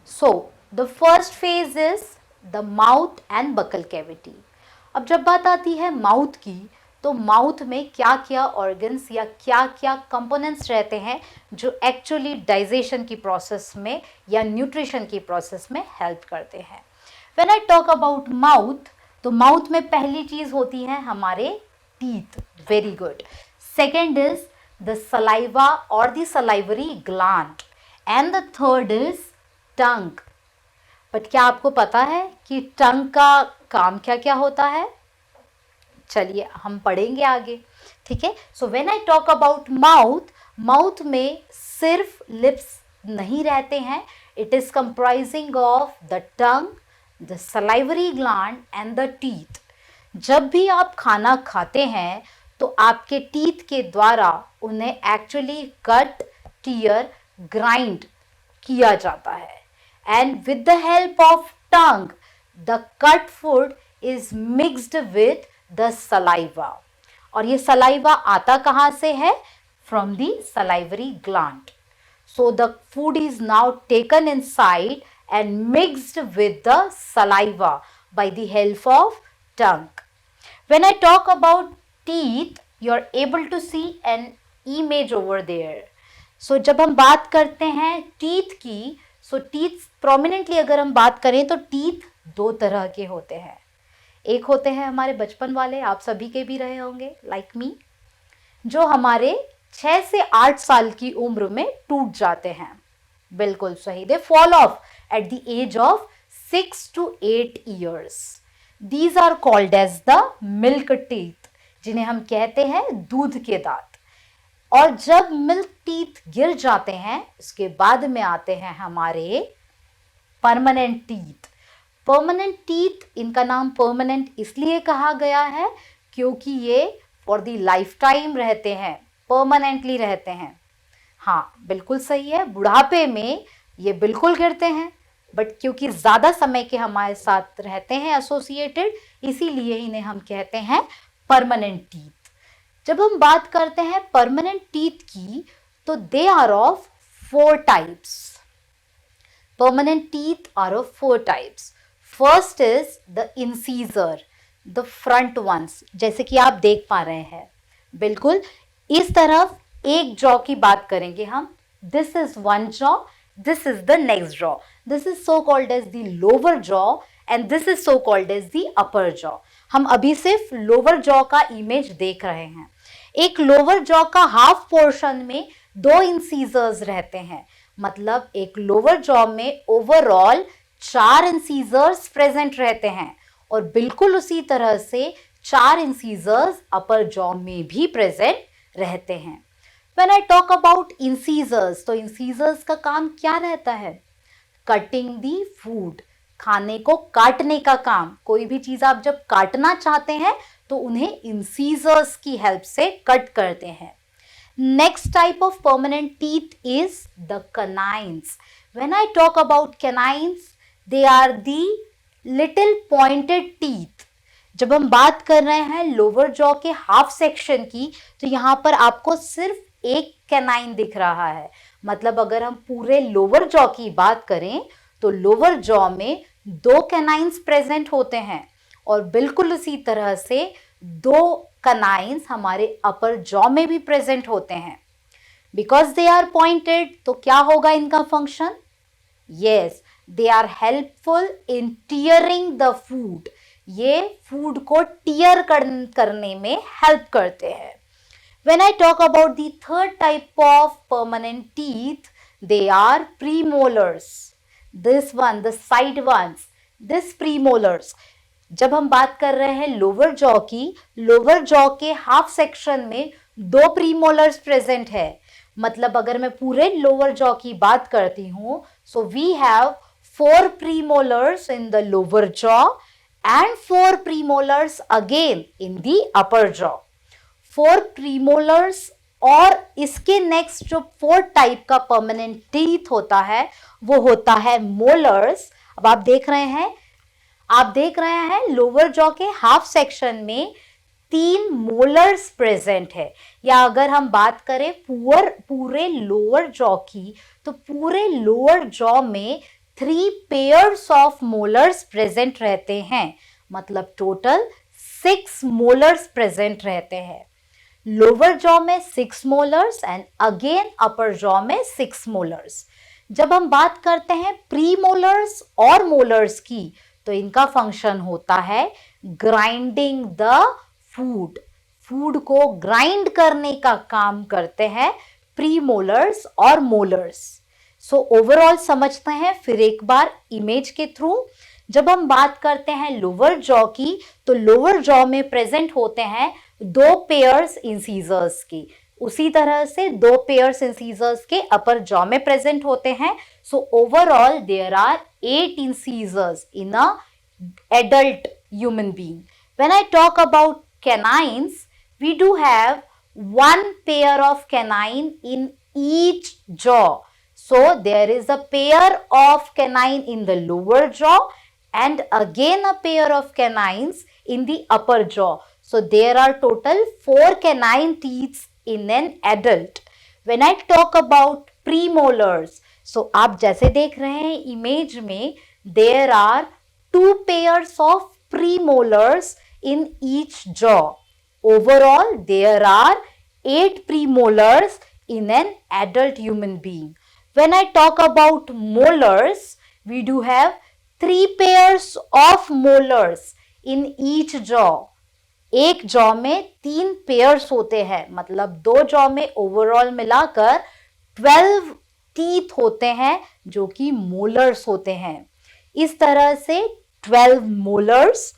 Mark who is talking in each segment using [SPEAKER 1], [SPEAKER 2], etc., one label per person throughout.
[SPEAKER 1] So the first phase is the mouth and buccal cavity. अब जब बात आती है माउथ की, तो माउथ में क्या क्या ऑर्गन्स या क्या क्या कंपोनेंट्स रहते हैं जो एक्चुअली डाइजेशन की प्रोसेस में या न्यूट्रिशन की प्रोसेस में हेल्प करते हैं. When I talk about mouth, तो माउथ में पहली चीज होती है हमारे teeth. Very good. Second is the saliva और the salivary gland, and the third is tongue. But क्या आपको पता है कि टंग का काम क्या क्या होता है? चलिए हम पढ़ेंगे आगे. ठीक है. So when I talk about mouth, mouth में सिर्फ लिप्स नहीं रहते हैं. It is comprising of the tongue, the salivary gland and the teeth. जब भी आप खाना खाते हैं तो आपके टीथ के द्वारा उन्हें एक्चुअली कट, टीयर, ग्राइंड किया जाता है. And with the help of tongue, the cut food is mixed with the saliva. और ये saliva आता कहाँ से है? From the salivary gland. So the food is now taken inside and mixed with the saliva by the help of tongue. When I talk about teeth, you are able to see an image over there. So जब हम बात करते हैं teeth की, सो teeth prominently अगर हम बात करें तो टीथ दो तरह के होते हैं. एक होते हैं हमारे बचपन वाले, आप सभी के भी रहे होंगे लाइक मी, जो हमारे 6 से 8 साल की उम्र में टूट जाते हैं. बिल्कुल सही. They fall off at the age of 6 to 8 years. These are called as the milk teeth, जिन्हें हम कहते हैं दूध के दांत. और जब मिल्क टीथ गिर जाते हैं, उसके बाद में आते हैं हमारे परमानेंट टीथ. परमानेंट टीथ, इनका नाम परमानेंट इसलिए कहा गया है क्योंकि ये फॉर द लाइफ टाइम रहते हैं, परमानेंटली रहते हैं. हाँ बिल्कुल सही है. बुढ़ापे में ये बिल्कुल गिरते हैं, बट क्योंकि ज़्यादा समय के हमारे साथ रहते हैं एसोसिएटेड, इसीलिए इन्हें हम कहते हैं परमानेंट टीथ. जब हम बात करते हैं परमानेंट टीथ की, तो they are of 4 types. Permanent teeth are of 4 types. First is the incisor, the front ones, जैसे कि आप देख पा रहे हैं. बिल्कुल इस तरफ एक जॉ की बात करेंगे हम. This is one jaw, this is the next jaw. This is so called as the lower jaw and this is so called as the upper jaw. हम अभी सिर्फ लोअर जॉ का इमेज देख रहे हैं. एक लोअर जॉ का half portion में 2 इंसीजर्स रहते हैं. मतलब एक लोअर जॉ में ओवरऑल 4 इंसीजर्स प्रेजेंट रहते हैं, और बिल्कुल उसी तरह से 4 इंसीजर्स अपर जॉ में भी प्रेजेंट रहते हैं. When I talk about incisors, तो इंसीजर्स का काम क्या रहता है? कटिंग दी फूड, खाने को काटने का काम. कोई भी चीज आप जब काटना चाहते हैं तो उन्हें इंसीजर्स की हेल्प से कट करते हैं. Next type of permanent teeth is the canines. When I talk about canines, they are the little pointed teeth. जब हम बात कर रहे हैं लोअर जॉ के हाफ सेक्शन की, तो यहाँ पर आपको सिर्फ एक कैनाइन दिख रहा है. मतलब अगर हम पूरे लोअर जॉ की बात करें तो लोअर जॉ में 2 कैनाइन्स प्रेजेंट होते हैं, और बिल्कुल उसी तरह से 2 कैनाइन्स हमारे अपर जॉ में भी प्रेजेंट होते हैं. बिकॉज दे आर पॉइंटेड, तो क्या होगा इनका function? Yes, they are helpful in tearing the food. ये फूड को टीयर करने में हेल्प करते हैं. When I talk about the third type of permanent teeth, they are premolars. This one, the side ones, this premolars. जब हम बात कर रहे हैं लोअर जॉ की, लोअर जॉ के हाफ सेक्शन में 2 प्रीमोलर्स प्रेजेंट है. मतलब अगर मैं पूरे लोअर जॉ की बात करती हूँ, so we have 4 premolars in the lower jaw and 4 premolars again in the upper jaw. 4 premolars और इसके नेक्स्ट जो 4 टाइप का परमानेंट टीथ होता है वो होता है मोलर्स. अब आप देख रहे हैं लोअर जॉ के हाफ सेक्शन में 3 मोलर्स प्रेजेंट है, या अगर हम बात करें पूरे लोअर जॉ की, तो पूरे लोअर जॉ में 3 पेयर्स ऑफ मोलर्स प्रेजेंट रहते हैं, मतलब टोटल 6 मोलर्स प्रेजेंट रहते हैं। लोअर जॉ में 6 molars and again upper jaw में 6 मोलर्स। जब हम बात करते हैं प्री मोलर्स और मोलर्स की, तो इनका फंक्शन होता है ग्राइंडिंग द फूड को ग्राइंड करने का काम करते हैं प्री मोलर्स और मोलर्स। सो ओवरऑल समझते हैं फिर एक बार इमेज के थ्रू। जब हम बात करते हैं लोअर जॉ की, तो लोअर जॉ में प्रेजेंट होते हैं 2 पेयर्स इंसीजर्स की, उसी तरह से 2 पेयर्स इंसीजर्स के अपर जॉ में प्रेजेंट होते हैं। So overall there are 8 incisors in a adult human being. When I talk about canines, we do have 1 pair of canine in each jaw. So there is a pair of canine in the lower jaw and again a pair of canines in the upper jaw. So there are total 4 canine teeth in an adult. When I talk about premolars, so आप जैसे देख रहे हैं image में, there are 2 pairs of premolars in each jaw. Overall, there are 8 premolars in an adult human being. When I talk about molars, we do have 3 pairs of molars in each jaw. एक jaw में 3 pairs होते हैं, मतलब 2 jaw में overall मिलाकर 12 teeth होते हैं जो कि मोलर्स होते हैं। इस तरह से 12 मोलर्स,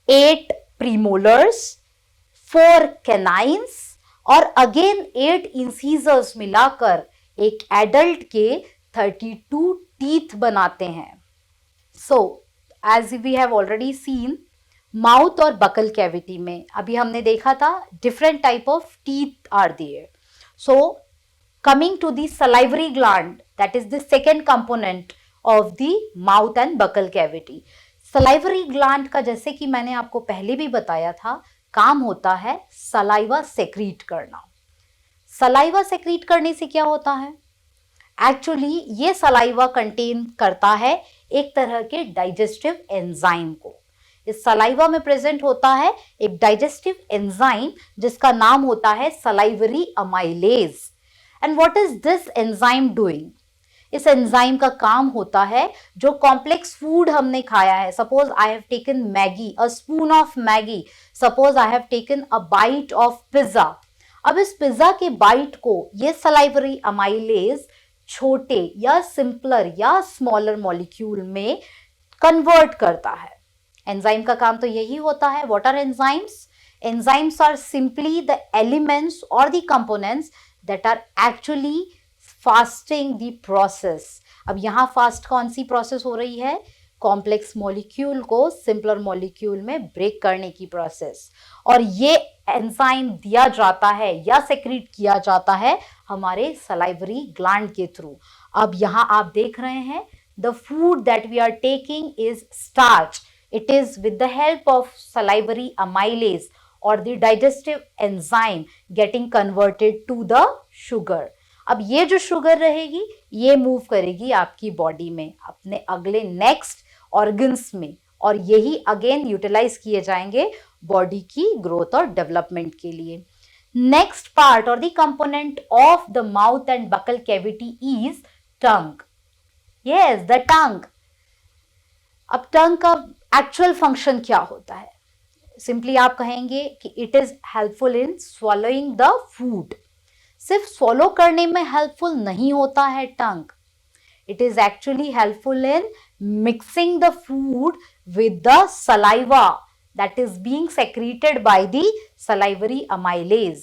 [SPEAKER 1] 8 प्रीमोलर्स, 4 कैनाइन्स और अगेन 8 इंसीजर्स मिलाकर एक एडल्ट के 32 टीथ बनाते हैं। So as we have already seen, mouth और बकल कैविटी में अभी हमने देखा था different type of teeth are there. So coming to the salivary gland, that is the second component of the mouth and buccal cavity. Salivary gland का, जैसे कि मैंने आपको पहले भी बताया था, काम होता है सलाइवा सेक्रीट करना। सलाइवा सेक्रीट करने से क्या होता है? एक्चुअली ये सलाइवा कंटेन करता है एक तरह के डाइजेस्टिव एंजाइम को। इस सलाइवा में प्रेजेंट होता है एक डाइजेस्टिव एंजाइम जिसका नाम होता है salivary amylase. And what is this enzyme doing? इस एंजाइम का काम होता है जो कॉम्प्लेक्स फूड हमने खाया है, suppose I have taken Maggi, a spoon of Maggi, suppose I have taken a bite of pizza. अब इस पिज्जा के बाइट को ये सलाइवरी अमाइलेज छोटे या सिंपलर या स्मॉलर मॉलिक्यूल में कन्वर्ट करता है। एंजाइम का काम तो यही होता है। What are enzymes? Enzymes are simply the elements और the components that are actually fasting the process. अब यहाँ फास्ट कौन सी प्रोसेस हो रही है? कॉम्प्लेक्स मॉलिक्यूल को सिंपलर मॉलिक्यूल में ब्रेक करने की प्रोसेस। और ये एंजाइम दिया जाता है या सेक्रीट किया जाता है हमारे सलाइवरी ग्लैंड के थ्रू। अब यहाँ आप देख रहे हैं, the food that we are taking is starch. It is with the help of salivary amylase or the digestive enzyme getting converted to the sugar. अब ये जो शुगर रहेगी ये मूव करेगी आपकी बॉडी में अपने अगले नेक्स्ट ऑर्गन्स में, और यही अगेन यूटिलाइज किए जाएंगे बॉडी की ग्रोथ और डेवलपमेंट के लिए। नेक्स्ट पार्ट और the component of the mouth and buccal cavity is tongue. Yes, the tongue. अब टंग का एक्चुअल फंक्शन क्या होता है? सिंपली आप कहेंगे कि it is helpful in swallowing the food. सिर्फ स्वॉलो करने में हेल्पफुल नहीं होता है tongue, it is actually helpful in mixing the food with the saliva that is being secreted by the salivary amylase.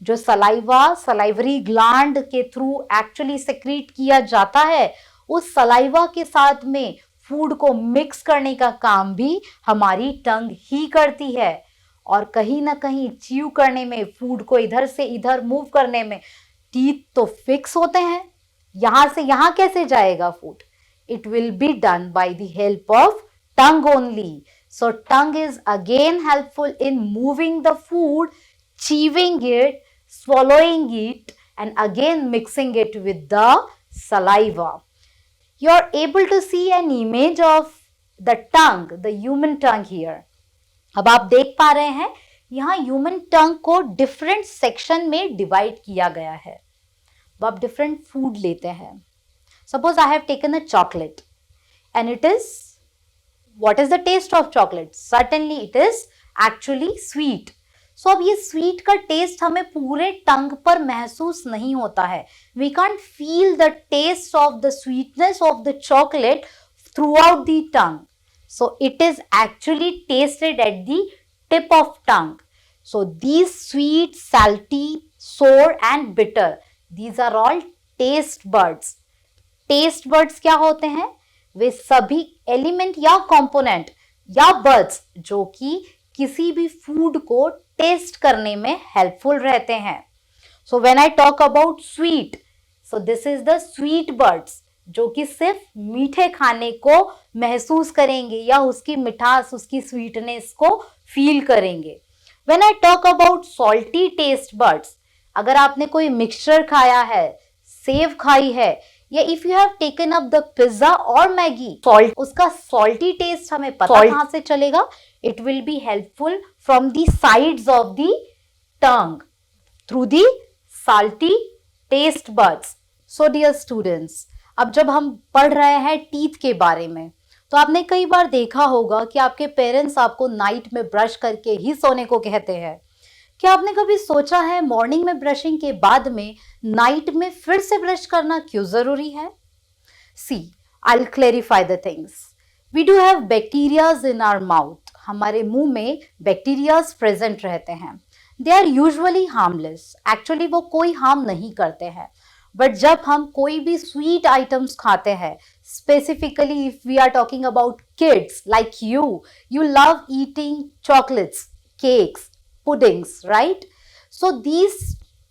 [SPEAKER 1] जो सलाइवा सलाइवरी ग्लैंड के through actually secrete किया जाता है, उस सलाइवा के साथ में फूड को मिक्स करने का काम भी हमारी टंग ही करती है। और कहीं ना कहीं च्यू करने में, फूड को इधर से इधर मूव करने में टीथ तो फिक्स होते हैं, यहां से यहां कैसे जाएगा food? It will be done by the help of tongue only. So tongue is again helpful in moving the food, chewing it, swallowing it, and again mixing it with the saliva. You're able to see an image of the tongue, the human tongue here. अब आप देख पा रहे हैं यहाँ human टंग को different section में divide किया गया है. अब आप डिफरेंट फूड लेते हैं. Suppose I have taken a chocolate and it is, what is the taste of chocolate? Certainly it is actually sweet. So अब ये स्वीट का टेस्ट हमें पूरे टंग पर महसूस नहीं होता है. We can't feel the taste of the sweetness of the chocolate throughout the tongue. So it is actually tasted at the tip of tongue. So these sweet, salty, sour and bitter, these are all taste buds. Taste buds क्या होते हैं? वे सभी element या component या birds जो कि किसी भी फूड को टेस्ट करने में हेल्पफुल रहते हैं. So when I talk about sweet, so this is the sweet birds जो कि सिर्फ मीठे खाने को महसूस करेंगे या उसकी मिठास, उसकी स्वीटनेस को फील करेंगे. When I talk about salty taste buds, अगर आपने कोई मिक्सचर खाया है, सेव खाई है, या if you have taken up the pizza और मैगी, सॉल्ट, उसका सॉल्टी टेस्ट हमें पता कहां से चलेगा? It will be helpful from the sides of the tongue through the salty taste buds. So dear students, अब जब हम पढ़ रहे हैं टीथ के बारे में, तो आपने कई बार देखा होगा कि आपके पेरेंट्स आपको नाइट में ब्रश करके ही सोने को कहते हैं. क्या आपने कभी सोचा है मॉर्निंग में ब्रशिंग के बाद में नाइट में फिर से ब्रश करना क्यों जरूरी है? See, I will clarify the things. We do have bacterias in our mouth. हमारे मुंह में बैक्टीरियाज प्रेजेंट रहते हैं. They are usually harmless. Actually वो कोई हार्म नहीं करते हैं. बट जब हम कोई भी स्वीट आइटम्स खाते हैं, specifically if we are talking about kids like you love eating chocolates, cakes, puddings, right? So these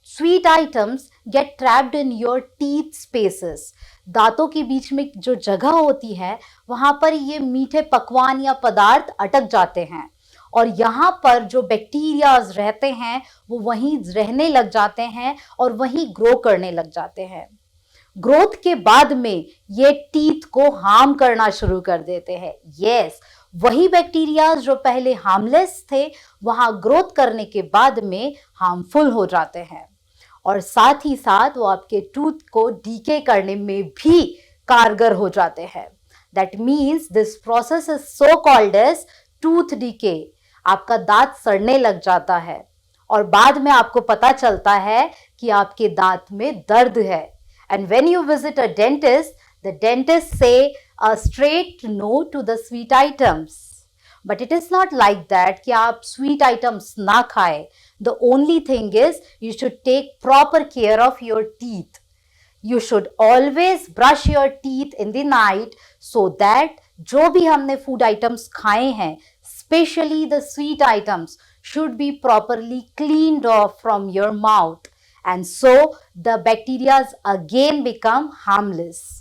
[SPEAKER 1] sweet items get trapped in your teeth spaces. दांतों के बीच में जो जगह होती है वहां पर ये मीठे पकवान या पदार्थ अटक जाते हैं और यहाँ पर जो बैक्टीरियाज रहते हैं वो वहीं रहने लग जाते हैं और वहीं ग्रो करने लग जाते हैं. ग्रोथ के बाद में ये टीथ को हार्म करना शुरू कर देते हैं. यस, वही बैक्टीरिया जो पहले हार्मलेस थे वहां ग्रोथ करने के बाद में हार्मफुल हो जाते हैं और साथ ही साथ वो आपके टूथ को डीके करने में भी कारगर हो जाते हैं. That means this process is so called as tooth decay. आपका दांत सड़ने लग जाता है और बाद में आपको पता चलता है कि आपके दांत में दर्द है. And when you visit a dentist, the dentist say a straight no to the sweet items. But it is not like that कि आप sweet items ना खाएं. The only thing is you should take proper care of your teeth. You should always brush your teeth in the night so that जो भी हमने food items खाए हैं, especially the sweet items, should be properly cleaned off from your mouth. And so the bacteria again become harmless.